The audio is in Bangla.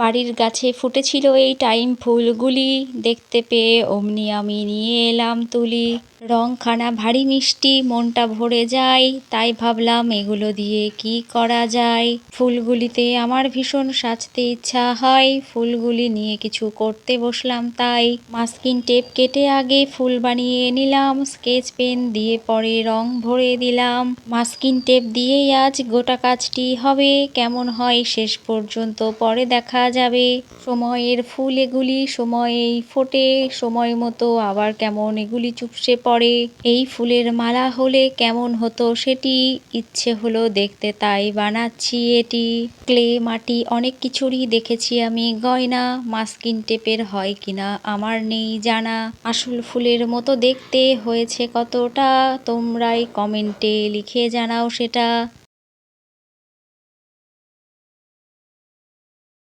বাড়ির গাছে ফুটেছিল এই টাইম ফুলগুলি, দেখতে পেয়ে অমনি আমি নিয়ে এলাম তুলি। রংখানা ভারী মিষ্টি, মনটা ভরে যায়, তাই ভাবলাম এগুলো দিয়ে কি করা যায়। ফুলগুলিতে আমার ভীষণ সাজতে ইচ্ছা হয়, ফুলগুলি নিয়ে কিছু করতে বসলাম তাই। মাস্কিং টেপ কেটে আগে ফুল বানিয়ে নিলাম, স্কেচ পেন দিয়ে পরে রং ভরে দিলাম। মাস্কিং টেপ দিয়েই আজ গোটা কাজটি হবে, কেমন হয় শেষ পর্যন্ত পরে দেখা যাবে। সময়ের ফুল এগুলি, সময়েই ফোটে, সময় মতো আবার কেমন এগুলি চুপসে পড়ে। এই ফুলের মালা হলে কেমন হতো সেটি, ইচ্ছে হলো দেখতে তাই বানাচ্ছি এটি। ক্লে, মাটি অনেক কিছুরই দেখেছি আমি গয়না, মাস্কিং টেপের হয় কিনা আমার নেই জানা। আসল ফুলের মতো দেখতে হয়েছে কতটা, তোমরাই কমেন্টে লিখে জানাও সেটা।